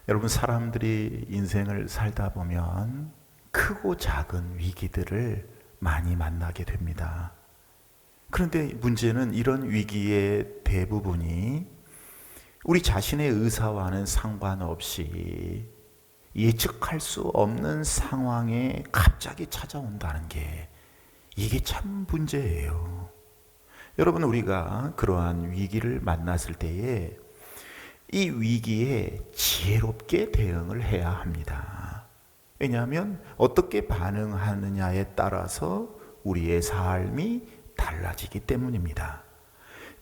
여러분, 사람들이 인생을 살다 보면 크고 작은 위기들을 많이 만나게 됩니다. 그런데 문제는 이런 위기의 대부분이 우리 자신의 의사와는 상관없이 예측할 수 없는 상황에 갑자기 찾아온다는 게, 이게 참 문제예요. 여러분, 우리가 그러한 위기를 만났을 때에 이 위기에 지혜롭게 대응을 해야 합니다. 왜냐하면 어떻게 반응하느냐에 따라서 우리의 삶이 달라지기 때문입니다.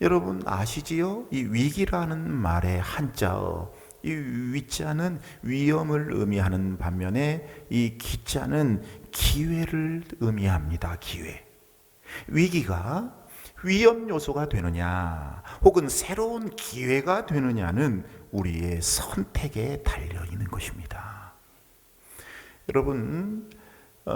여러분 아시지요? 이 위기라는 말의 한자어, 이 위자는 위험을 의미하는 반면에 이 기자는 기회를 의미합니다. 기회. 위기가 위험 요소가 되느냐 혹은 새로운 기회가 되느냐는 우리의 선택에 달려 있는 것입니다. 여러분,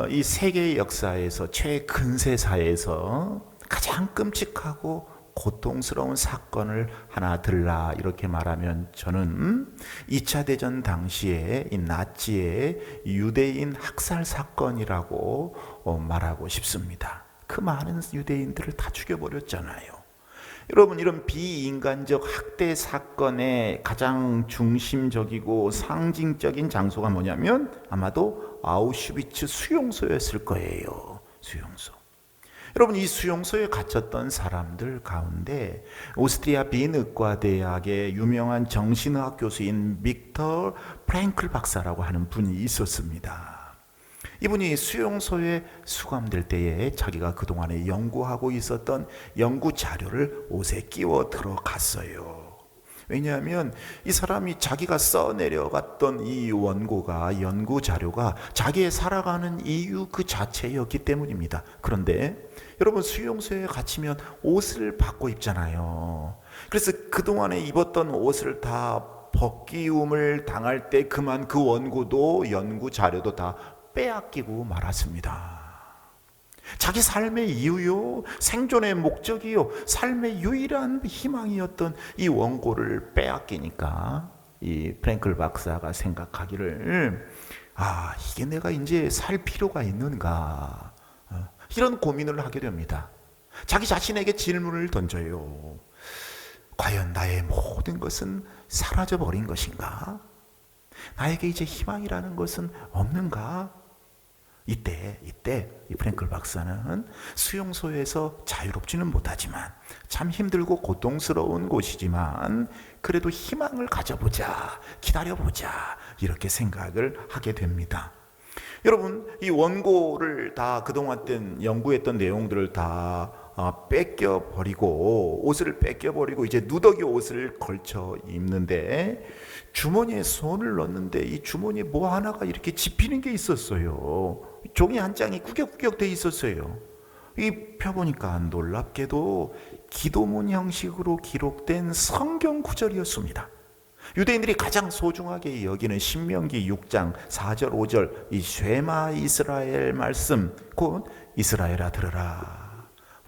이 세계 역사에서 최근세사에서 가장 끔찍하고 고통스러운 사건을 하나 들라 이렇게 말하면 저는 2차 대전 당시에 이 나치의 유대인 학살 사건이라고 말하고 싶습니다. 그 많은 유대인들을 다 죽여버렸잖아요. 여러분, 이런 비인간적 학대 사건의 가장 중심적이고 상징적인 장소가 뭐냐면 아마도 아우슈비츠 수용소였을 거예요. 수용소. 여러분, 이 수용소에 갇혔던 사람들 가운데 오스트리아 빈 의과대학의 유명한 정신의학 교수인 빅터 프랭클 박사라고 하는 분이 있었습니다. 이분이 수용소에 수감될 때에 자기가 그동안에 연구하고 있었던 연구 자료를 옷에 끼워 들어갔어요. 왜냐하면 이 사람이 자기가 써내려갔던 이 원고가, 연구 자료가 자기의 살아가는 이유 그 자체였기 때문입니다. 그런데 여러분, 수용소에 갇히면 옷을 바꿔 입잖아요. 그래서 그동안에 입었던 옷을 다 벗기움을 당할 때 그만 그 원고도 연구 자료도 다 빼앗기고 말았습니다. 자기 삶의 이유요, 생존의 목적이요, 삶의 유일한 희망이었던 이 원고를 빼앗기니까 이 프랭클 박사가 생각하기를, 이게 내가 이제 살 필요가 있는가, 이런 고민을 하게 됩니다. 자기 자신에게 질문을 던져요. 과연 나의 모든 것은 사라져 버린 것인가? 나에게 이제 희망이라는 것은 없는가? 이때 이 프랭클 박사는 수용소에서 자유롭지는 못하지만 참 힘들고 고통스러운 곳이지만 그래도 희망을 가져보자, 기다려보자, 이렇게 생각을 하게 됩니다. 여러분, 이 원고를 다 그동안 연구했던 내용들을 다 뺏겨버리고, 옷을 뺏겨버리고 이제 누더기 옷을 걸쳐 입는데 주머니에 손을 넣는데 이 주머니에 뭐 하나가 이렇게 집히는 게 있었어요. 종이 한 장이 꾸역꾸역 돼 있었어요. 이 펴보니까 놀랍게도 기도문 형식으로 기록된 성경 구절이었습니다. 유대인들이 가장 소중하게 여기는 신명기 6장 4절 5절 이 쉐마 이스라엘 말씀, 곧 이스라엘아 들으라,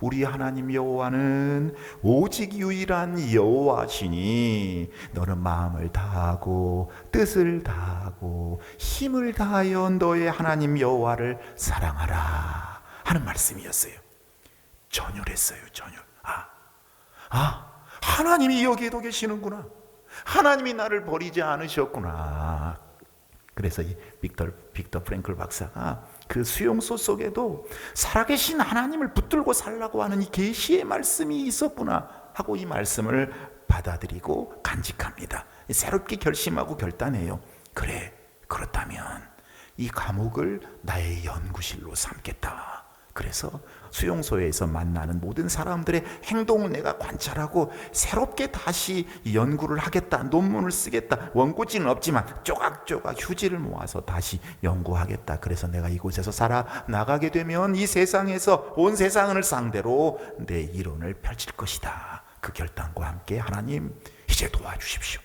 우리 하나님 여호와는 오직 유일한 여호와시니 너는 마음을 다하고 뜻을 다하고 힘을 다하여 너의 하나님 여호와를 사랑하라 하는 말씀이었어요. 전율했어요. 전율. 하나님이 여기에도 계시는구나. 하나님이 나를 버리지 않으셨구나. 그래서 이 빅터 프랭클 박사가 그 수용소 속에도 살아계신 하나님을 붙들고 살라고 하는 이 계시의 말씀이 있었구나 하고 이 말씀을 받아들이고 간직합니다. 새롭게 결심하고 결단해요. 그래, 그렇다면 이 감옥을 나의 연구실로 삼겠다. 그래서 수용소에서 만나는 모든 사람들의 행동을 내가 관찰하고 새롭게 다시 연구를 하겠다, 논문을 쓰겠다. 원고지는 없지만 조각조각 휴지를 모아서 다시 연구하겠다. 그래서 내가 이곳에서 살아나가게 되면 이 세상에서 온 세상을 상대로 내 이론을 펼칠 것이다. 그 결단과 함께 하나님, 이제 도와주십시오.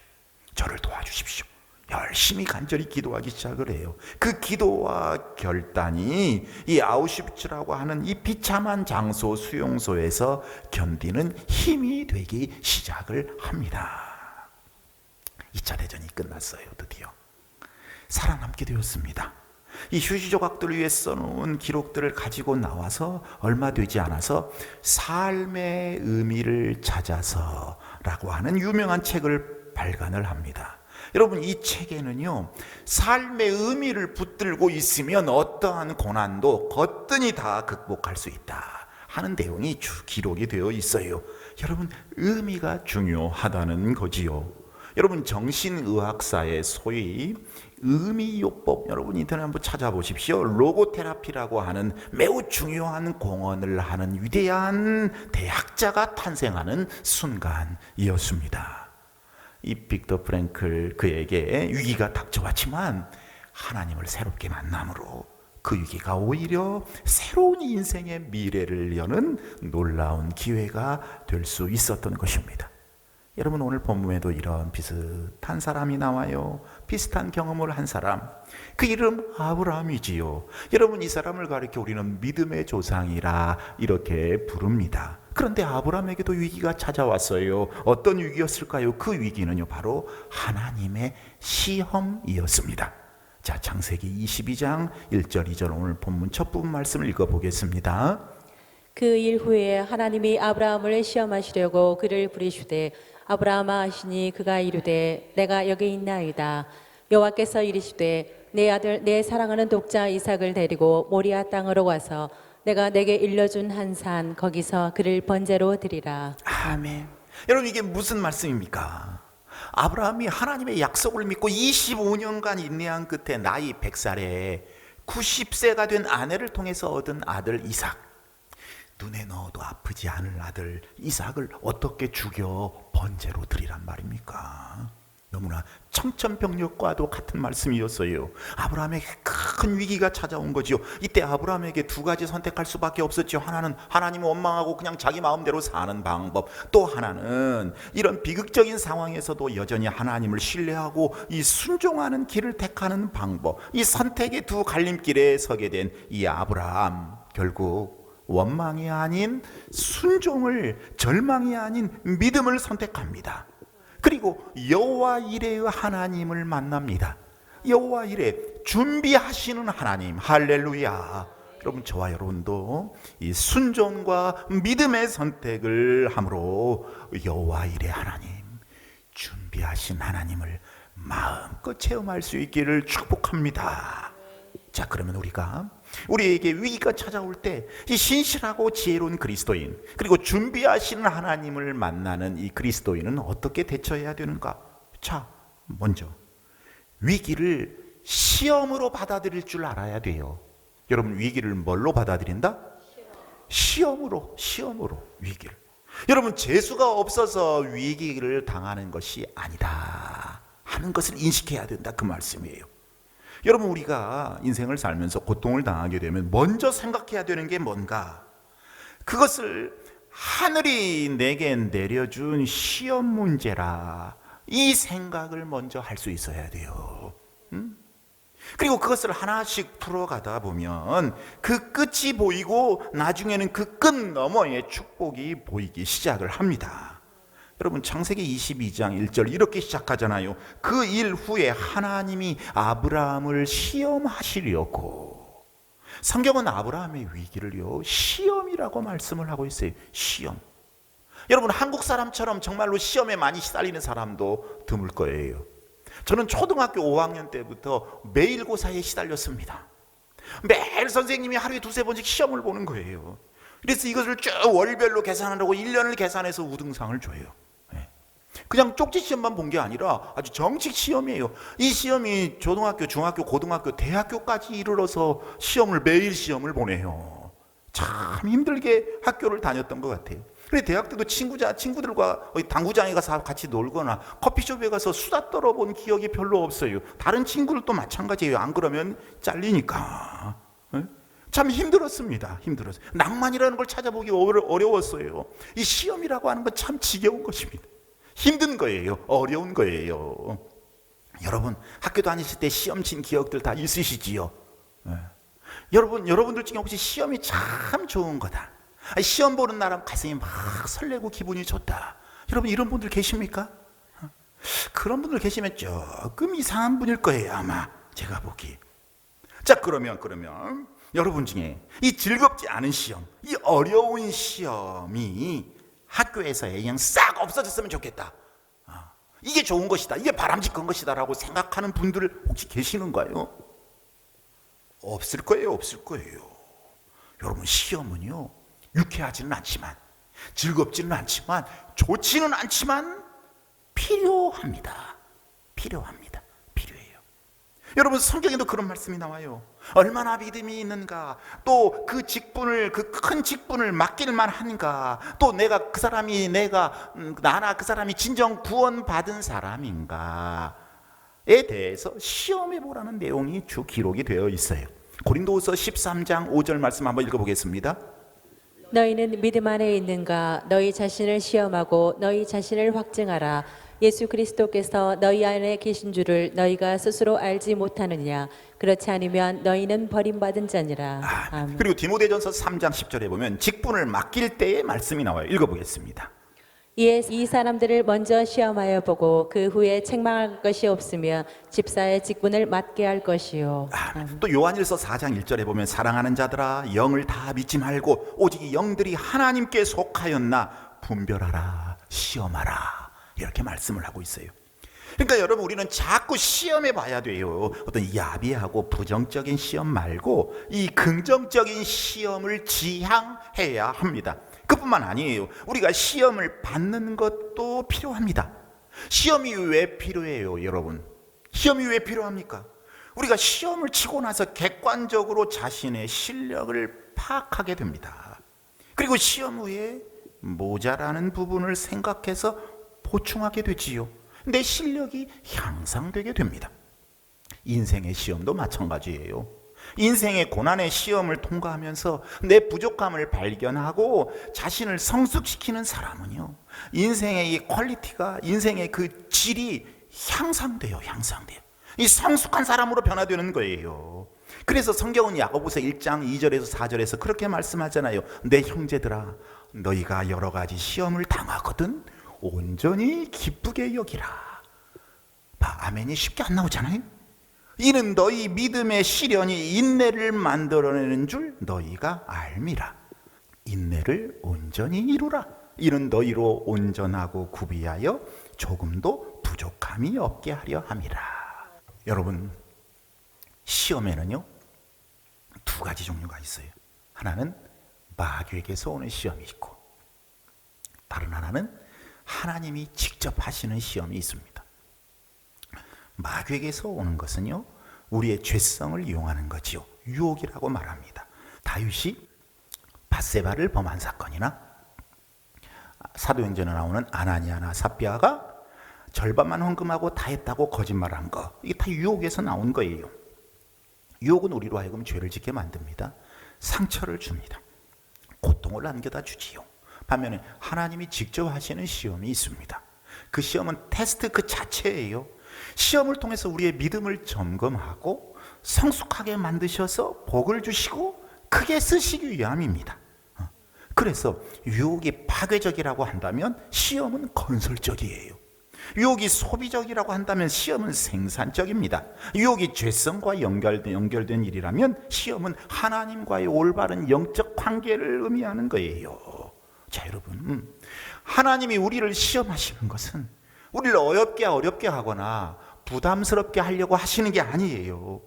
저를 도와주십시오. 열심히 간절히 기도하기 시작을 해요. 그 기도와 결단이 이 아우슈비츠라고 하는 이 비참한 장소 수용소에서 견디는 힘이 되기 시작을 합니다. 2차 대전이 끝났어요. 드디어 살아남게 되었습니다. 이 휴지 조각들을 위해 써놓은 기록들을 가지고 나와서 얼마 되지 않아서 삶의 의미를 찾아서라고 하는 유명한 책을 발간을 합니다. 여러분, 이 책에는요, 삶의 의미를 붙들고 있으면 어떠한 고난도 거뜬히 다 극복할 수 있다 하는 내용이 기록이 되어 있어요. 여러분, 의미가 중요하다는 거지요. 여러분, 정신의학사의 소위 의미요법, 여러분 인터넷 한번 찾아보십시오. 로고테라피라고 하는 매우 중요한 공헌을 하는 위대한 대학자가 탄생하는 순간이었습니다. 이 빅터 프랭클, 그에게 위기가 닥쳐왔지만 하나님을 새롭게 만남으로 그 위기가 오히려 새로운 인생의 미래를 여는 놀라운 기회가 될 수 있었던 것입니다. 여러분, 오늘 본문에도 이런 비슷한 사람이 나와요. 비슷한 경험을 한 사람, 그 이름 아브라함이지요. 여러분, 이 사람을 가리켜 우리는 믿음의 조상이라 이렇게 부릅니다. 그런데 아브라함에게도 위기가 찾아왔어요. 어떤 위기였을까요? 그 위기는요, 바로 하나님의 시험이었습니다. 자, 창세기 22장 1절 2절 오늘 본문 첫 부분 말씀을 읽어보겠습니다. 그 일 후에 하나님이 아브라함을 시험하시려고 그를 부르시되 아브라함아 하시니 그가 이르되 내가 여기 있나이다. 여호와께서 이르시되 내 아들 내 사랑하는 독자 이삭을 데리고 모리아 땅으로 와서 내가 내게 일러준 한 산 거기서 그를 번제로 드리라. 아멘. 여러분, 이게 무슨 말씀입니까? 아브라함이 하나님의 약속을 믿고 25년간 인내한 끝에 나이 100살에 90세가 된 아내를 통해서 얻은 아들 이삭, 눈에 넣어도 아프지 않을 아들 이삭을 어떻게 죽여 번제로 드리란 말입니까? 너무나 청천벽력과도 같은 말씀이었어요. 아브라함에게 큰 위기가 찾아온 거지요. 이때 아브라함에게 두 가지 선택할 수밖에 없었죠. 하나는 하나님을 원망하고 그냥 자기 마음대로 사는 방법, 또 하나는 이런 비극적인 상황에서도 여전히 하나님을 신뢰하고 이 순종하는 길을 택하는 방법. 이 선택의 두 갈림길에 서게 된 이 아브라함, 결국 원망이 아닌 순종을, 절망이 아닌 믿음을 선택합니다. 그리고 여호와 이레의 하나님을 만납니다. 여호와 이레, 준비하시는 하나님, 할렐루야. 여러분, 저와 여러분도 이 순종과 믿음의 선택을 함으로 여호와 이레 하나님, 준비하신 하나님을 마음껏 체험할 수 있기를 축복합니다. 자, 그러면 우리에게 위기가 찾아올 때 이 신실하고 지혜로운 그리스도인, 그리고 준비하시는 하나님을 만나는 이 그리스도인은 어떻게 대처해야 되는가? 자, 먼저 위기를 시험으로 받아들일 줄 알아야 돼요. 여러분, 위기를 뭘로 받아들인다? 시험으로 위기를. 여러분, 재수가 없어서 위기를 당하는 것이 아니다 하는 것을 인식해야 된다, 그 말씀이에요. 여러분, 우리가 인생을 살면서 고통을 당하게 되면 먼저 생각해야 되는 게 뭔가? 그것을 하늘이 내게 내려준 시험 문제라, 이 생각을 먼저 할 수 있어야 돼요. 그리고 그것을 하나씩 풀어가다 보면 그 끝이 보이고 나중에는 그 끝 너머의 축복이 보이기 시작을 합니다. 여러분, 창세기 22장 1절 이렇게 시작하잖아요. 그 일 후에 하나님이 아브라함을 시험하시려고. 성경은 아브라함의 위기를요, 시험이라고 말씀을 하고 있어요. 시험. 여러분, 한국 사람처럼 정말로 시험에 많이 시달리는 사람도 드물 거예요. 저는 초등학교 5학년 때부터 매일고사에 시달렸습니다. 매일 선생님이 하루에 두세 번씩 시험을 보는 거예요. 그래서 이것을 쭉 월별로 계산하라고 1년을 계산해서 우등상을 줘요. 그냥 쪽지 시험만 본 게 아니라 아주 정식 시험이에요. 이 시험이 초등학교, 중학교, 고등학교, 대학교까지 이르러서 매일 시험을 보내요. 참 힘들게 학교를 다녔던 것 같아요. 그래, 대학 때도 친구들과 당구장에 가서 같이 놀거나 커피숍에 가서 수다 떨어본 기억이 별로 없어요. 다른 친구들도 마찬가지예요. 안 그러면 잘리니까. 참 힘들었습니다. 낭만이라는 걸 찾아보기 어려웠어요. 이 시험이라고 하는 건 참 지겨운 것입니다. 힘든 거예요. 어려운 거예요. 여러분, 학교 다니실 때 시험 친 기억들 다 있으시지요? 여러분들 중에 혹시 시험이 참 좋은 거다, 시험 보는 날은 가슴이 막 설레고 기분이 좋다, 여러분 이런 분들 계십니까? 그런 분들 계시면 조금 이상한 분일 거예요, 아마. 제가 보기. 자, 그러면 여러분 중에 이 즐겁지 않은 시험, 이 어려운 시험이 학교에서 그냥 싹 없어졌으면 좋겠다. 이게 좋은 것이다, 이게 바람직한 것이다 라고 생각하는 분들 혹시 계시는가요? 없을 거예요. 여러분, 시험은요, 유쾌하지는 않지만, 즐겁지는 않지만, 좋지는 않지만 필요합니다. 필요해요. 여러분, 성경에도 그런 말씀이 나와요. 얼마나 믿음이 있는가, 또 그 직분을, 그 큰 직분을 맡길만 한가, 또 나나 그 사람이 진정 구원받은 사람인가에 대해서 시험해 보라는 내용이 주 기록이 되어 있어요. 고린도후서 13장 5절 말씀 한번 읽어보겠습니다. 너희는 믿음 안에 있는가? 너희 자신을 시험하고 너희 자신을 확증하라. 예수 그리스도께서 너희 안에 계신 줄을 너희가 스스로 알지 못하느냐? 그렇지 않으면 너희는 버림받은 자니라. 아멘. 그리고 디모데전서 3장 10절에 보면 직분을 맡길 때의 말씀이 나와요. 읽어보겠습니다. 이에 이 사람들을 먼저 시험하여 보고 그 후에 책망할 것이 없으며 집사의 직분을 맡게 할 것이요. 또 요한일서 4장 1절에 보면 사랑하는 자들아, 영을 다 믿지 말고 오직 이 영들이 하나님께 속하였나 분별하라, 시험하라, 이렇게 말씀을 하고 있어요. 그러니까 여러분, 우리는 자꾸 시험해 봐야 돼요. 어떤 야비하고 부정적인 시험 말고 이 긍정적인 시험을 지향해야 합니다. 그뿐만 아니에요. 우리가 시험을 받는 것도 필요합니다. 시험이 왜 필요해요, 여러분? 시험이 왜 필요합니까? 우리가 시험을 치고 나서 객관적으로 자신의 실력을 파악하게 됩니다. 그리고 시험 후에 모자라는 부분을 생각해서 보충하게 되지요. 내 실력이 향상되게 됩니다. 인생의 시험도 마찬가지예요. 인생의 고난의 시험을 통과하면서 내 부족함을 발견하고 자신을 성숙시키는 사람은요, 인생의 이 퀄리티가, 인생의 그 질이 향상돼요. 이 성숙한 사람으로 변화되는 거예요. 그래서 성경은 야고보서 1장 2절에서 4절에서 그렇게 말씀하잖아요. 내 형제들아, 너희가 여러 가지 시험을 당하거든 온전히 기쁘게 여기라. 아멘이 쉽게 안 나오잖아요. 이는 너희 믿음의 시련이 인내를 만들어내는 줄 너희가 알미라. 인내를 온전히 이루라. 이는 너희로 온전하고 구비하여 조금도 부족함이 없게 하려 함이라. 여러분, 시험에는요, 두 가지 종류가 있어요. 하나는 마귀에게서 오는 시험이 있고, 다른 하나는 하나님이 직접 하시는 시험이 있습니다. 마귀에게서 오는 것은요, 우리의 죄성을 이용하는 거지요. 유혹이라고 말합니다. 다윗이 밧세바를 범한 사건이나 사도행전에 나오는 아나니아나 삽비아가 절반만 헌금하고 다 했다고 거짓말한 거, 이게 다 유혹에서 나온 거예요. 유혹은 우리로 하여금 죄를 짓게 만듭니다. 상처를 줍니다. 고통을 안겨다 주지요. 반면에 하나님이 직접 하시는 시험이 있습니다. 그 시험은 테스트 그 자체예요. 시험을 통해서 우리의 믿음을 점검하고 성숙하게 만드셔서 복을 주시고 크게 쓰시기 위함입니다. 그래서 유혹이 파괴적이라고 한다면 시험은 건설적이에요. 유혹이 소비적이라고 한다면 시험은 생산적입니다. 유혹이 죄성과 연결된 일이라면 시험은 하나님과의 올바른 영적 관계를 의미하는 거예요. 자, 여러분, 하나님이 우리를 시험하시는 것은 우리를 어렵게 하거나 부담스럽게 하려고 하시는 게 아니에요.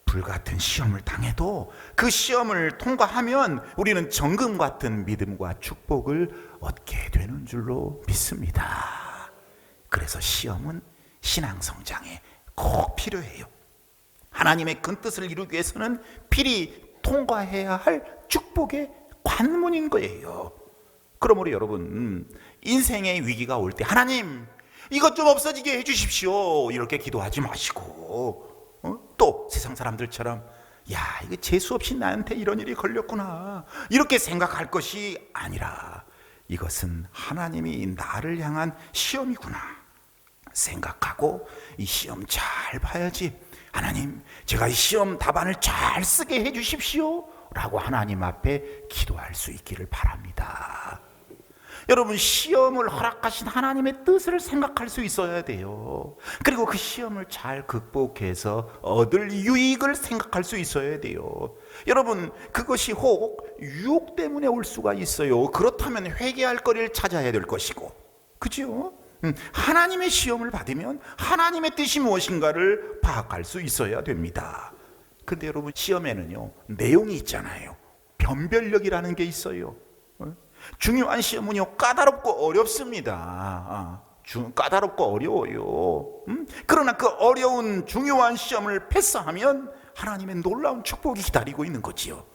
불같은 시험을 당해도 그 시험을 통과하면 우리는 정금 같은 믿음과 축복을 얻게 되는 줄로 믿습니다. 그래서 시험은 신앙 성장에 꼭 필요해요. 하나님의 큰 뜻을 이루기 위해서는 필히 통과해야 할 축복의 관문인 거예요. 그러므로 여러분, 인생의 위기가 올 때 하나님 이것 좀 없어지게 해주십시오, 이렇게 기도하지 마시고, 또 세상 사람들처럼 야, 이거 재수 없이 나한테 이런 일이 걸렸구나, 이렇게 생각할 것이 아니라 이것은 하나님이 나를 향한 시험이구나 생각하고 이 시험 잘 봐야지, 하나님 제가 이 시험 답안을 잘 쓰게 해주십시오 라고 하나님 앞에 기도할 수 있기를 바랍니다. 여러분, 시험을 허락하신 하나님의 뜻을 생각할 수 있어야 돼요. 그리고 그 시험을 잘 극복해서 얻을 유익을 생각할 수 있어야 돼요. 여러분, 그것이 혹 유혹 때문에 올 수가 있어요. 그렇다면 회개할 거리를 찾아야 될 것이고, 그죠? 하나님의 시험을 받으면 하나님의 뜻이 무엇인가를 파악할 수 있어야 됩니다. 근데 여러분, 시험에는요, 내용이 있잖아요. 변별력이라는 게 있어요. 중요한 시험은요, 까다롭고 어렵습니다. 까다롭고 어려워요. 그러나 그 어려운 중요한 시험을 패스하면 하나님의 놀라운 축복이 기다리고 있는 거지요.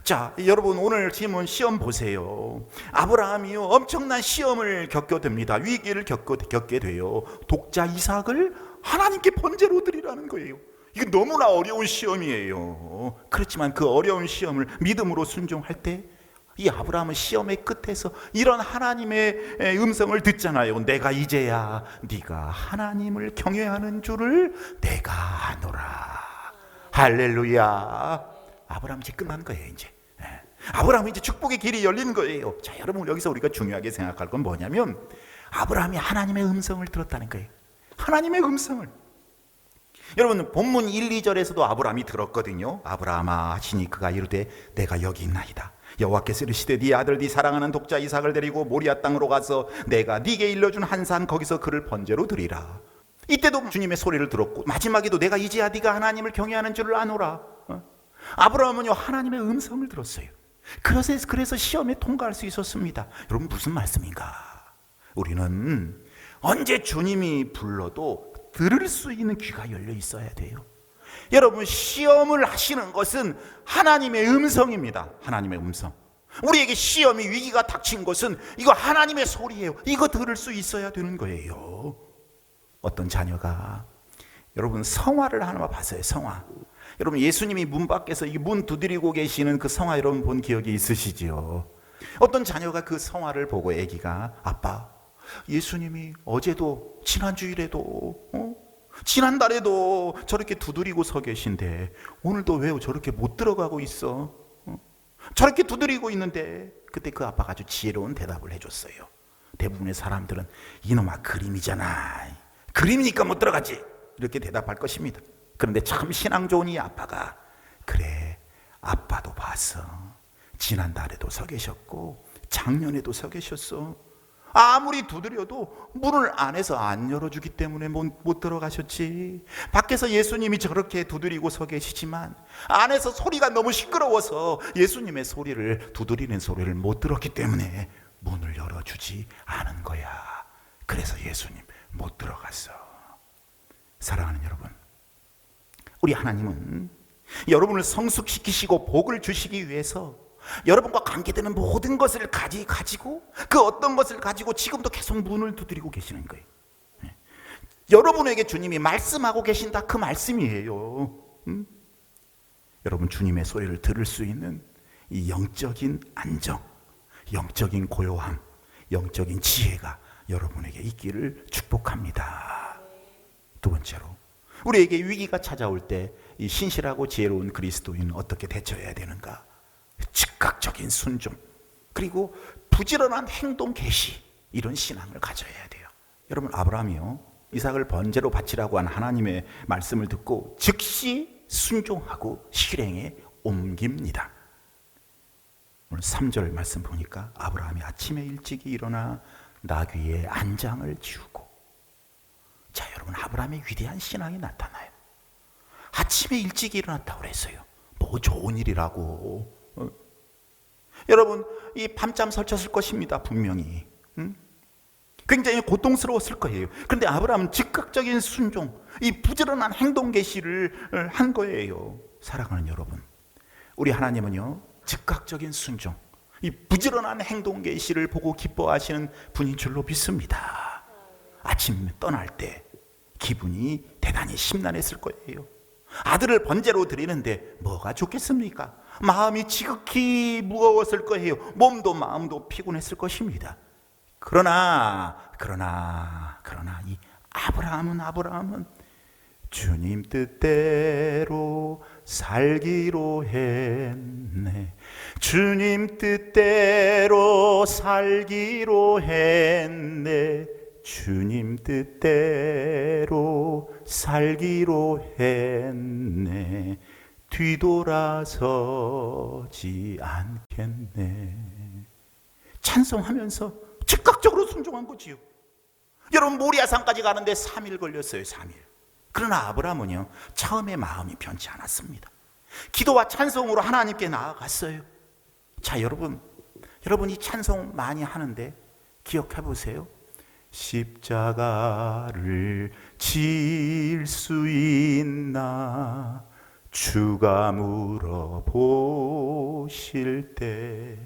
자, 여러분, 오늘 시험 보세요. 아브라함이요, 엄청난 시험을 겪게 됩니다. 위기를 겪게 돼요. 독자 이삭을 하나님께 번제로 드리라는 거예요. 이게 너무나 어려운 시험이에요. 그렇지만 그 어려운 시험을 믿음으로 순종할 때 이 아브라함은 시험의 끝에서 이런 하나님의 음성을 듣잖아요. 내가 이제야 네가 하나님을 경외하는 줄을 내가 아노라. 할렐루야. 아브라함 이제 끝난 거예요. 이제 아브라함은 이제 축복의 길이 열리는 거예요. 자, 여러분, 여기서 우리가 중요하게 생각할 건 뭐냐면 아브라함이 하나님의 음성을 들었다는 거예요. 하나님의 음성을. 여러분, 본문 1, 2절에서도 아브라함이 들었거든요. 아브라함아 하시니 그가 이르되 내가 여기 있나이다. 여호와께서 이르시되 네 아들 네 사랑하는 독자 이삭을 데리고 모리아 땅으로 가서 내가 네게 일러준 한 산 거기서 그를 번제로 드리라. 이때도 주님의 소리를 들었고 마지막에도 내가 이제야 네가 하나님을 경외하는 줄을 아노라. 아브라함은요, 하나님의 음성을 들었어요. 그래서 시험에 통과할 수 있었습니다. 여러분, 무슨 말씀인가? 우리는 언제 주님이 불러도 들을 수 있는 귀가 열려 있어야 돼요. 여러분, 시험을 하시는 것은 하나님의 음성입니다. 하나님의 음성. 우리에게 시험이 위기가 닥친 것은 이거 하나님의 소리예요. 이거 들을 수 있어야 되는 거예요. 어떤 자녀가, 여러분, 성화를 하나 봤어요. 성화. 여러분, 예수님이 문 밖에서 이 문 두드리고 계시는 그 성화 여러분 본 기억이 있으시지요? 어떤 자녀가 그 성화를 보고 애기가 아빠, 예수님이 어제도 지난주일에도 지난달에도 저렇게 두드리고 서 계신데 오늘도 왜 저렇게 못 들어가고 있어? 저렇게 두드리고 있는데. 그때 그 아빠가 아주 지혜로운 대답을 해줬어요. 대부분의 사람들은 이놈아 그림이잖아, 그림이니까 못 들어가지, 이렇게 대답할 것입니다. 그런데 참 신앙 좋은 이 아빠가 그래, 아빠도 봤어. 지난달에도 서 계셨고 작년에도 서 계셨어. 아무리 두드려도 문을 안에서 안 열어주기 때문에 못 들어가셨지. 밖에서 예수님이 저렇게 두드리고 서 계시지만 안에서 소리가 너무 시끄러워서 예수님의 소리를, 두드리는 소리를 못 들었기 때문에 문을 열어주지 않은 거야. 그래서 예수님 못 들어갔어. 사랑하는 여러분, 우리 하나님은 여러분을 성숙시키시고 복을 주시기 위해서 여러분과 관계되는 모든 것을 가지고 그 어떤 것을 가지고 지금도 계속 문을 두드리고 계시는 거예요. 여러분에게 주님이 말씀하고 계신다, 그 말씀이에요. 여러분, 주님의 소리를 들을 수 있는 이 영적인 안정, 영적인 고요함, 영적인 지혜가 여러분에게 있기를 축복합니다. 두 번째로, 우리에게 위기가 찾아올 때 이 신실하고 지혜로운 그리스도인은 어떻게 대처해야 되는가? 즉각적인 순종, 그리고 부지런한 행동 개시, 이런 신앙을 가져야 돼요. 여러분, 아브라함이요, 이삭을 번제로 바치라고 한 하나님의 말씀을 듣고 즉시 순종하고 실행에 옮깁니다. 오늘 3절 말씀 보니까 아브라함이 아침에 일찍이 일어나 나귀의 안장을 지우고. 자, 여러분, 아브라함의 위대한 신앙이 나타나요. 아침에 일찍 일어났다고 그랬어요. 뭐 좋은 일이라고. 여러분, 이 밤잠 설쳤을 것입니다. 분명히. 굉장히 고통스러웠을 거예요. 그런데 아브라함은 즉각적인 순종, 이 부지런한 행동 개시를 한 거예요. 사랑하는 여러분, 우리 하나님은요, 즉각적인 순종, 이 부지런한 행동 개시를 보고 기뻐하시는 분인 줄로 믿습니다. 아침에 떠날 때 기분이 대단히 심란했을 거예요. 아들을 번제로 드리는데 뭐가 좋겠습니까? 마음이 지극히 무거웠을 거예요. 몸도 마음도 피곤했을 것입니다. 그러나 이 아브라함은 주님 뜻대로 살기로 했네. 주님 뜻대로 살기로 했네. 주님 뜻대로 살기로 했네. 뒤돌아서지 않겠네. 찬송하면서 즉각적으로 순종한 거지요. 여러분, 모리아산까지 가는데 3일 걸렸어요. 3일. 그러나 아브라함은요, 처음에 마음이 변치 않았습니다. 기도와 찬송으로 하나님께 나아갔어요. 자, 여러분 이 찬송 많이 하는데 기억해 보세요. 십자가를 질 수 있나 주가 물어보실 때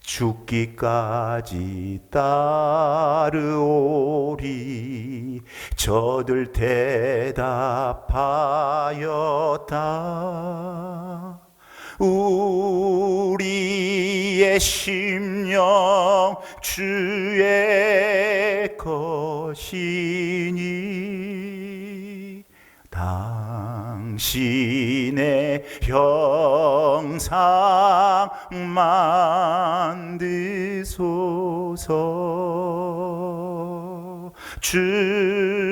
죽기까지 따르오리 저들 대답하였다. 우리의 심령 주의 것이니 당신의 형상 만드소서.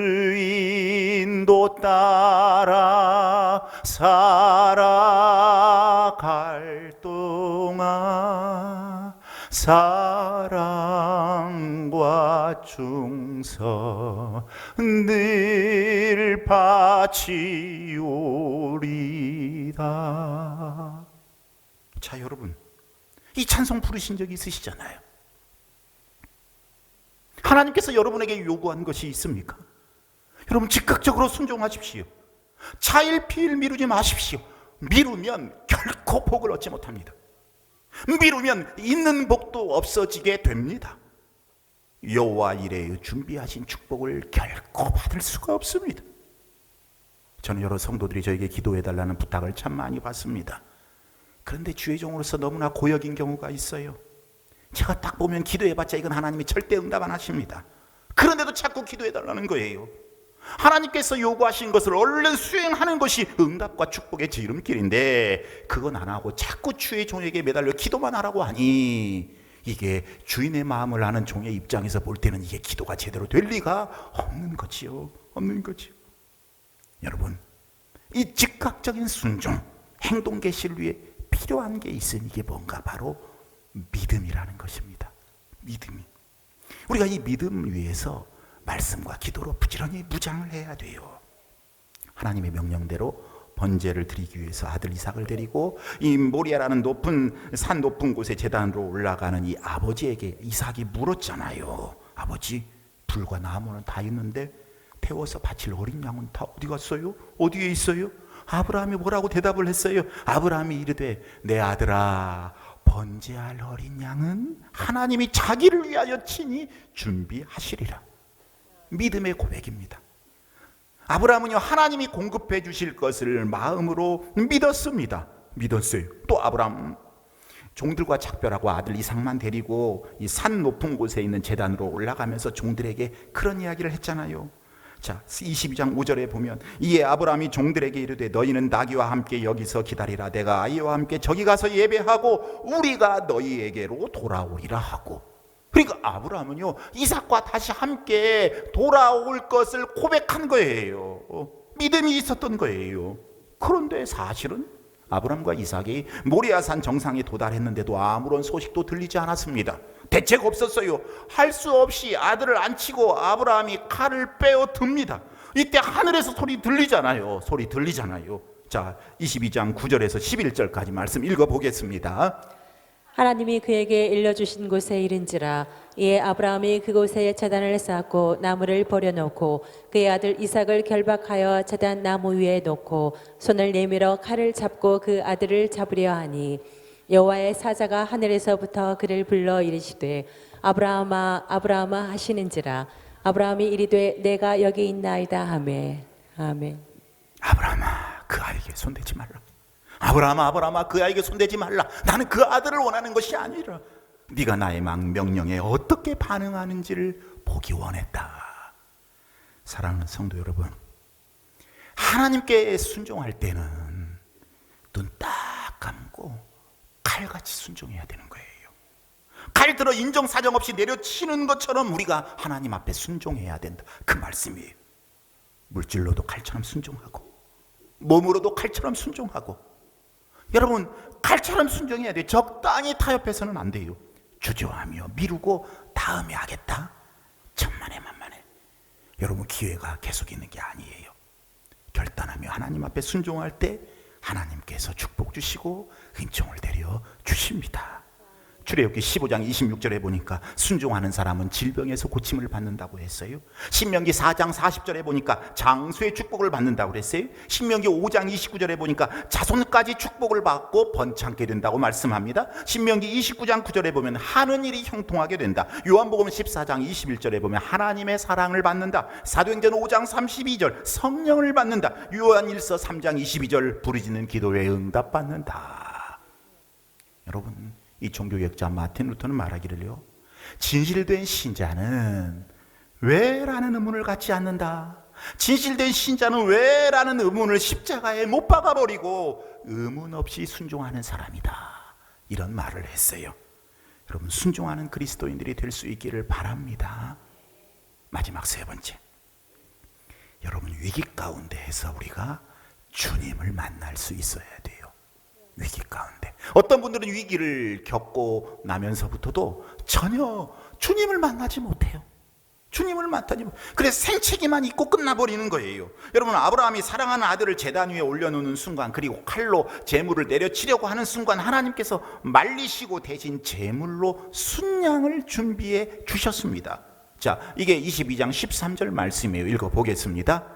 주인도 따라 살아갈 동안 사랑과 충성 늘 바치오리다. 자, 여러분, 이 찬송 부르신 적 있으시잖아요. 하나님께서 여러분에게 요구한 것이 있습니까? 여러분, 즉각적으로 순종하십시오. 차일피일 미루지 마십시오. 미루면 결코 복을 얻지 못합니다. 미루면 있는 복도 없어지게 됩니다. 여호와 이레의 준비하신 축복을 결코 받을 수가 없습니다. 저는 여러 성도들이 저에게 기도해달라는 부탁을 참 많이 받습니다. 그런데 주의 종으로서 너무나 고역인 경우가 있어요. 제가 딱 보면 기도해봤자 이건 하나님이 절대 응답 안 하십니다. 그런데도 자꾸 기도해달라는 거예요. 하나님께서 요구하신 것을 얼른 수행하는 것이 응답과 축복의 지름길인데 그건 안 하고 자꾸 주의 종에게 매달려 기도만 하라고 하니 이게 주인의 마음을 아는 종의 입장에서 볼 때는 이게 기도가 제대로 될 리가 없는 거지요. 없는 거지요. 여러분, 이 즉각적인 순종, 행동 개시를 위해 필요한 게 있으니 이게 뭔가 바로 믿음이라는 것입니다. 믿음이. 우리가 이 믿음 위해서 말씀과 기도로 부지런히 무장을 해야 돼요. 하나님의 명령대로 번제를 드리기 위해서 아들 이삭을 데리고 이 모리아라는 산 높은 곳에 제단으로 올라가는 이 아버지에게 이삭이 물었잖아요. 아버지, 불과 나무는 다 있는데 태워서 바칠 어린 양은 다 어디 갔어요? 어디에 있어요? 아브라함이 뭐라고 대답을 했어요? 아브라함이 이르되 내 아들아, 번제할 어린 양은 하나님이 자기를 위하여 친히 준비하시리라. 믿음의 고백입니다. 아브라함은요, 하나님이 공급해 주실 것을 마음으로 믿었습니다. 믿었어요. 또 아브라함 종들과 작별하고 아들 이삭만 데리고 이 산 높은 곳에 있는 제단으로 올라가면서 종들에게 그런 이야기를 했잖아요. 자, 22장 5절에 보면 이에 아브라함이 종들에게 이르되 너희는 나귀와 함께 여기서 기다리라. 내가 아이와 함께 저기 가서 예배하고 우리가 너희에게로 돌아오리라 하고. 그러니까 아브라함은요, 이삭과 다시 함께 돌아올 것을 고백한 거예요. 믿음이 있었던 거예요. 그런데 사실은 아브라함과 이삭이 모리아산 정상에 도달했는데도 아무런 소식도 들리지 않았습니다. 대책 없었어요. 할 수 없이 아들을 안치고 아브라함이 칼을 빼어 듭니다. 이때 하늘에서 소리 들리잖아요. 자, 22장 9절에서 11절까지 말씀 읽어보겠습니다. 하나님이 그에게 일러주신 곳에 이른지라 이에 아브라함이 그곳에 제단을 쌓고 나무를 버려놓고 그의 아들 이삭을 결박하여 제단 나무 위에 놓고 손을 내밀어 칼을 잡고 그 아들을 잡으려 하니 여호와의 사자가 하늘에서부터 그를 불러 이르시되 아브라함아 아브라함아 하시는지라 아브라함이 이르되 내가 여기 있나이다 하매. 아멘. 아브라함아, 그 아이에게 손대지 말라. 아브라함아 그 아이에게 손대지 말라. 나는 그 아들을 원하는 것이 아니라 네가 나의 명령에 어떻게 반응하는지를 보기 원했다. 사랑하는 성도 여러분, 하나님께 순종할 때는 눈 딱 감고 칼같이 순종해야 되는 거예요. 칼 들어 인정사정 없이 내려치는 것처럼 우리가 하나님 앞에 순종해야 된다, 그 말씀이에요. 물질로도 칼처럼 순종하고 몸으로도 칼처럼 순종하고. 여러분, 칼처럼 순종해야 돼요. 적당히 타협해서는 안 돼요. 주저하며 미루고 다음에 하겠다, 천만에 만만에. 여러분, 기회가 계속 있는 게 아니에요. 결단하며 하나님 앞에 순종할 때 하나님께서 축복 주시고 은총을 내려 주십니다. 출애굽기 15장 26절에 보니까 순종하는 사람은 질병에서 고침을 받는다고 했어요. 신명기 4장 40절에 보니까 장수의 축복을 받는다고 그랬어요. 신명기 5장 29절에 보니까 자손까지 축복을 받고 번창게 된다고 말씀합니다. 신명기 29장 9절에 보면 하는 일이 형통하게 된다. 요한복음 14장 21절에 보면 하나님의 사랑을 받는다. 사도행전 5장 32절 성령을 받는다. 요한일서 3장 22절 부르짖는 기도에 응답받는다. 여러분, 이 종교개혁자 마틴 루터는 말하기를요, 진실된 신자는 왜라는 의문을 갖지 않는다. 진실된 신자는 왜라는 의문을 십자가에 못 박아버리고 의문 없이 순종하는 사람이다, 이런 말을 했어요. 여러분, 순종하는 그리스도인들이 될 수 있기를 바랍니다. 마지막 세 번째, 여러분, 위기 가운데에서 우리가 주님을 만날 수 있어야 돼요. 위기 가운데. 어떤 분들은 위기를 겪고 나면서부터도 전혀 주님을 만나지 못해요. 주님을 만나지 못해요. 그래서 생채기만 있고 끝나버리는 거예요. 여러분, 아브라함이 사랑하는 아들을 제단 위에 올려놓는 순간, 그리고 칼로 제물을 내려치려고 하는 순간 하나님께서 말리시고 대신 제물로 순양을 준비해 주셨습니다. 자, 이게 22장 13절 말씀이에요. 읽어보겠습니다.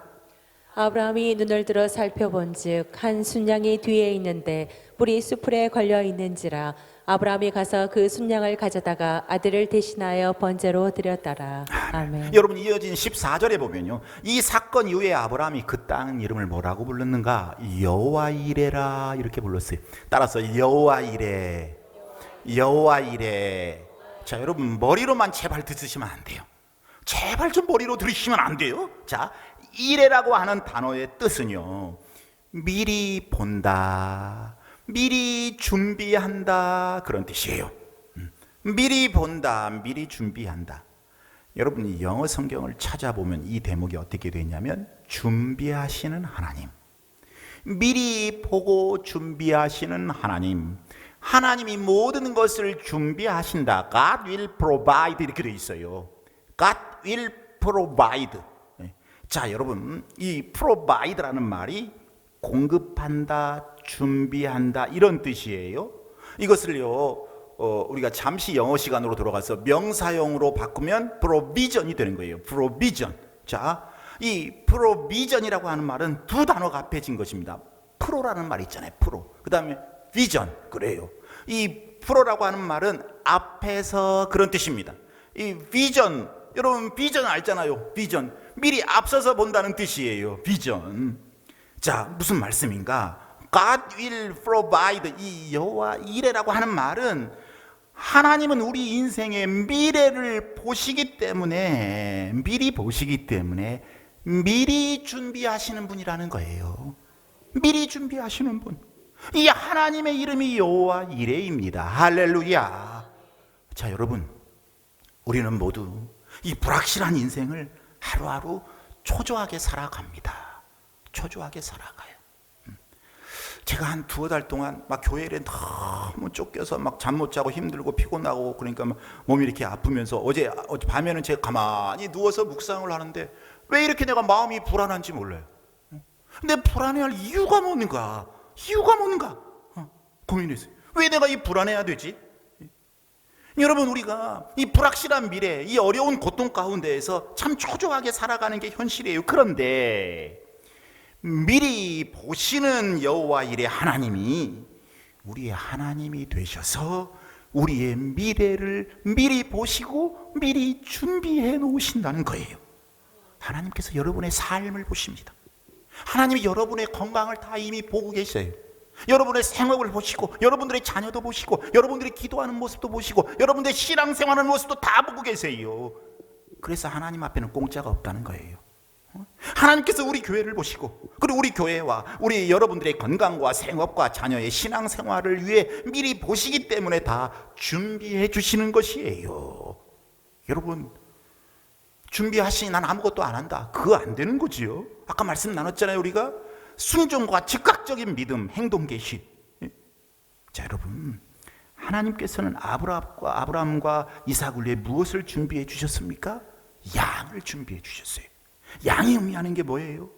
아브라함이 눈을 들어 살펴본즉 한 순양이 뒤에 있는데 뿔이 수풀에 걸려 있는지라. 아브라함이 가서 그 순양을 가져다가 아들을 대신하여 번제로 드렸더라. 아멘. 여러분, 이어진 14절에 보면요, 이 사건 이후에 아브라함이 그 땅 이름을 뭐라고 불렀는가? 여호와 이레라, 이렇게 불렀어요. 따라서 여호와 이레, 여호와 이레. 자, 여러분, 머리로만 제발 듣으시면 안 돼요. 제발 좀 머리로 들으시면 안 돼요. 자, 이레라고 하는 단어의 뜻은요, 미리 본다, 미리 준비한다, 그런 뜻이에요. 미리 본다, 미리 준비한다. 여러분, 영어 성경을 찾아보면 이 대목이 어떻게 되냐면 준비하시는 하나님, 미리 보고 준비하시는 하나님, 하나님이 모든 것을 준비하신다. God will provide, 이렇게 되어 있어요. God will provide. 자, 여러분, 이 provide라는 말이 공급한다, 준비한다, 이런 뜻이에요. 이것을요, 우리가 잠시 영어 시간으로 돌아가서 명사형으로 바꾸면 provision이 되는 거예요. provision. 자, 이 provision이라고 하는 말은 두 단어가 합해진 것입니다. 프로라는 말 있잖아요. 프로. 그 다음에 vision. 그래요. 이 프로라고 하는 말은 앞에서, 그런 뜻입니다. 이 vision, 여러분 비전 알잖아요. 비전, 미리 앞서서 본다는 뜻이에요. 비전. 자, 무슨 말씀인가? God will provide, 이 여호와 이레라고 하는 말은 하나님은 우리 인생의 미래를 보시기 때문에, 미리 보시기 때문에 미리 준비하시는 분이라는 거예요. 미리 준비하시는 분. 이 하나님의 이름이 여호와 이레입니다. 할렐루야. 자, 여러분, 우리는 모두 이 불확실한 인생을 하루하루 초조하게 살아갑니다. 초조하게 살아가요. 제가 한 두어 달 동안 막 교회에 너무 쫓겨서 막 잠 못 자고 힘들고 피곤하고, 그러니까 막 몸이 이렇게 아프면서 어제 밤에는 제가 가만히 누워서 묵상을 하는데 왜 이렇게 내가 마음이 불안한지 몰라요. 근데 불안해할 이유가 뭔가? 이유가 뭔가? 고민했어요. 왜 내가 이 불안해야 되지? 여러분, 우리가 이 불확실한 미래, 이 어려운 고통 가운데에서 참 초조하게 살아가는 게 현실이에요. 그런데 미리 보시는 여호와 이레 하나님이 우리의 하나님이 되셔서 우리의 미래를 미리 보시고 미리 준비해 놓으신다는 거예요. 하나님께서 여러분의 삶을 보십니다. 하나님이 여러분의 건강을 다 이미 보고 계세요. 여러분의 생업을 보시고, 여러분들의 자녀도 보시고, 여러분들이 기도하는 모습도 보시고, 여러분들의 신앙생활하는 모습도 다 보고 계세요. 그래서 하나님 앞에는 공짜가 없다는 거예요. 하나님께서 우리 교회를 보시고 그리고 우리 교회와 우리 여러분들의 건강과 생업과 자녀의 신앙생활을 위해 미리 보시기 때문에 다 준비해 주시는 것이에요. 여러분, 준비하시니 난 아무것도 안 한다, 그거 안 되는 거지요. 아까 말씀 나눴잖아요. 우리가 순종과 즉각적인 믿음, 행동 개시. 자, 여러분, 하나님께서는 아브라함과 이삭을 위해 무엇을 준비해 주셨습니까? 양을 준비해 주셨어요. 양이 의미하는 게 뭐예요?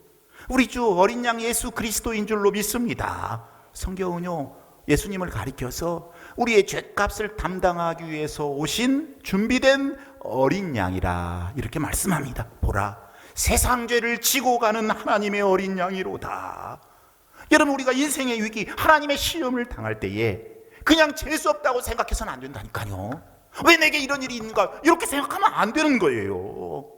우리 주 어린 양 예수 그리스도인 줄로 믿습니다. 성경은요, 예수님을 가리켜서 우리의 죗값을 담당하기 위해서 오신 준비된 어린 양이라 이렇게 말씀합니다. 보라, 세상 죄를 지고 가는 하나님의 어린 양이로다. 여러분, 우리가 인생의 위기, 하나님의 시험을 당할 때에 그냥 재수 없다고 생각해서는 안 된다니까요. 왜 내게 이런 일이 있는가, 이렇게 생각하면 안 되는 거예요.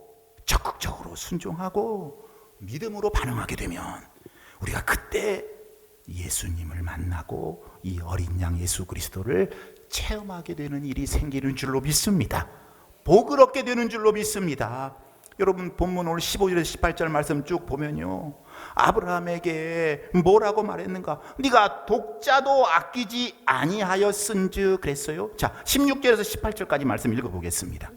적극적으로 순종하고 믿음으로 반응하게 되면 우리가 그때 예수님을 만나고 이 어린 양 예수 그리스도를 체험하게 되는 일이 생기는 줄로 믿습니다. 복을 얻게 되는 줄로 믿습니다. 여러분, 본문 오늘 15절에서 18절 말씀 쭉 보면요, 아브라함에게 뭐라고 말했는가? 네가 독자도 아끼지 아니하였은즉 그랬어요. 자, 16절에서 18절까지 말씀 읽어보겠습니다.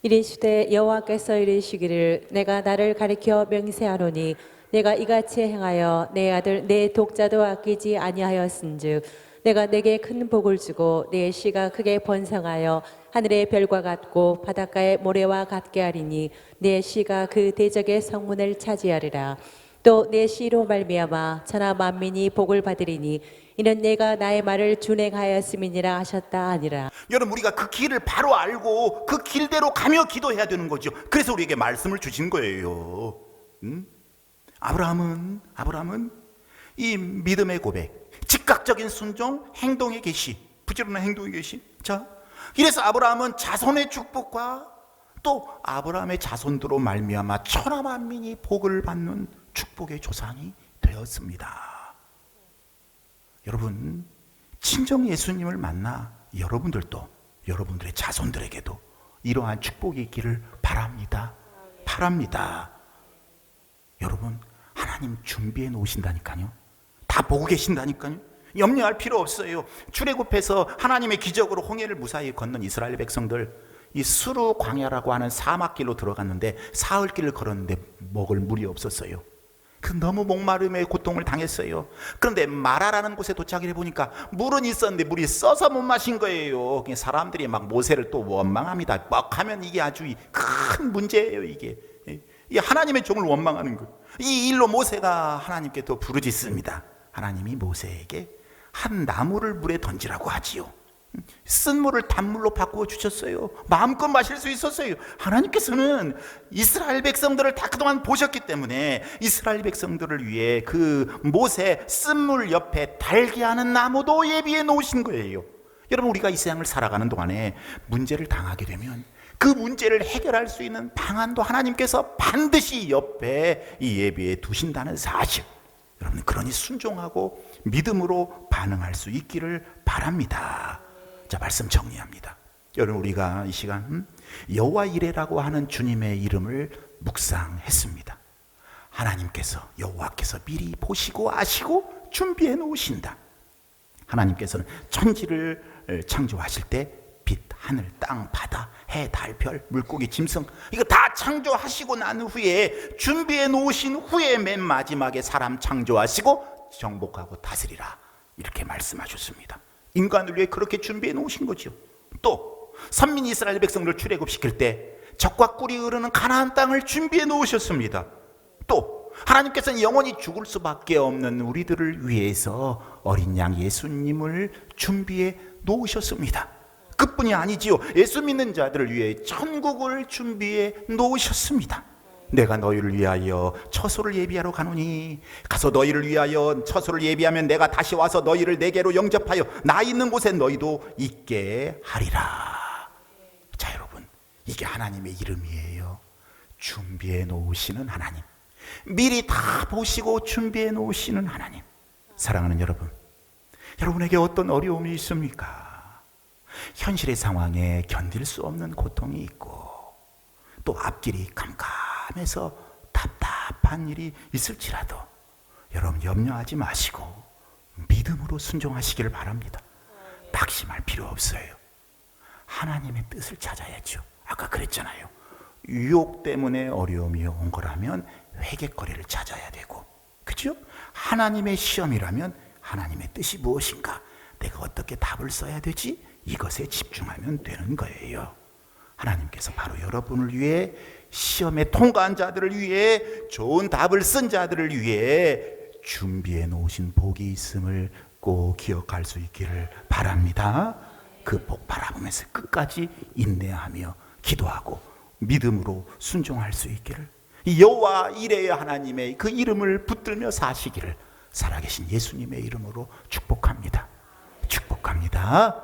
이르시되 여호와께서 이르시기를 내가 나를 가리켜 맹세하노니 내가 이같이 행하여 내 아들 내 독자도 아끼지 아니하였은즉 내가 내게 큰 복을 주고 내 씨가 크게 번성하여 하늘의 별과 같고 바닷가의 모래와 같게 하리니 내 씨가 그 대적의 성문을 차지하리라. 또 내 씨로 말미암아 천하 만민이 복을 받으리니 이는 내가 나의 말을 준행하였음이니라 하셨다 하니라. 여러분, 우리가 그 길을 바로 알고 그 길대로 가며 기도해야 되는 거죠. 그래서 우리에게 말씀을 주신 거예요. 아브라함은 이 믿음의 고백, 즉각적인 순종, 행동의 계시, 부지런한 행동의 계시. 자, 이래서 아브라함은 자손의 축복과 또 아브라함의 자손들로 말미암아 천하 만민이 복을 받는 축복의 조상이 되었습니다. 여러분, 친정 예수님을 만나 여러분들도 여러분들의 자손들에게도 이러한 축복이 있기를 바랍니다. 여러분, 하나님 준비해 놓으신다니까요. 다 보고 계신다니까요. 염려할 필요 없어요. 출애굽해서 하나님의 기적으로 홍해를 무사히 건넌 이스라엘 백성들, 이 수르 광야라고 하는 사막길로 들어갔는데 사흘길을 걸었는데 먹을 물이 없었어요. 그 너무 목마름의 고통을 당했어요. 그런데 마라라는 곳에 도착을 해보니까 물은 있었는데 물이 써서 못 마신 거예요. 사람들이 막 모세를 또 원망합니다. 막 하면 이게 아주 큰 문제예요. 이게 하나님의 종을 원망하는 거. 이 일로 모세가 하나님께 또 부르짖습니다. 하나님이 모세에게 한 나무를 물에 던지라고 하지요. 쓴 물을 단물로 바꾸어 주셨어요. 마음껏 마실 수 있었어요. 하나님께서는 이스라엘 백성들을 다 그동안 보셨기 때문에 이스라엘 백성들을 위해 그 모세 쓴물 옆에 달게 하는 나무도 예비해 놓으신 거예요. 여러분, 우리가 이 세상을 살아가는 동안에 문제를 당하게 되면 그 문제를 해결할 수 있는 방안도 하나님께서 반드시 옆에 이 예비해 두신다는 사실, 여러분, 그러니 순종하고 믿음으로 반응할 수 있기를 바랍니다. 자, 말씀 정리합니다. 여러분, 우리가 이 시간 여호와 이레라고 하는 주님의 이름을 묵상했습니다. 하나님께서, 여호와께서 미리 보시고 아시고 준비해 놓으신다. 하나님께서는 천지를 창조하실 때 빛, 하늘, 땅, 바다, 해, 달, 별, 물고기, 짐승, 이거 다 창조하시고 난 후에 준비해 놓으신 후에 맨 마지막에 사람 창조하시고 정복하고 다스리라, 이렇게 말씀하셨습니다. 인간을 위해 그렇게 준비해 놓으신 거죠. 또 선민 이스라엘 백성들을 출애굽시킬 때 적과 꿀이 흐르는 가나안 땅을 준비해 놓으셨습니다. 또 하나님께서는 영원히 죽을 수밖에 없는 우리들을 위해서 어린 양 예수님을 준비해 놓으셨습니다. 그뿐이 아니지요. 예수 믿는 자들을 위해 천국을 준비해 놓으셨습니다. 내가 너희를 위하여 처소를 예비하러 가노니 가서 너희를 위하여 처소를 예비하면 내가 다시 와서 너희를 내게로 영접하여 나 있는 곳에 너희도 있게 하리라. 자, 여러분, 이게 하나님의 이름이에요. 준비해 놓으시는 하나님, 미리 다 보시고 준비해 놓으시는 하나님. 사랑하는 여러분, 여러분에게 어떤 어려움이 있습니까? 현실의 상황에 견딜 수 없는 고통이 있고 또 앞길이 캄캄해서 답답합니다. 답답한 일이 있을지라도 여러분 염려하지 마시고 믿음으로 순종하시기를 바랍니다. 낙심할 필요 없어요. 하나님의 뜻을 찾아야죠. 아까 그랬잖아요. 유혹 때문에 어려움이 온 거라면 회개거리를 찾아야 되고, 그죠? 하나님의 시험이라면 하나님의 뜻이 무엇인가, 내가 어떻게 답을 써야 되지, 이것에 집중하면 되는 거예요. 하나님께서 바로 여러분을 위해, 시험에 통과한 자들을 위해, 좋은 답을 쓴 자들을 위해 준비해 놓으신 복이 있음을 꼭 기억할 수 있기를 바랍니다. 그 복 바라보면서 끝까지 인내하며 기도하고 믿음으로 순종할 수 있기를, 여호와 이레의 하나님의 그 이름을 붙들며 사시기를 살아계신 예수님의 이름으로 축복합니다. 축복합니다.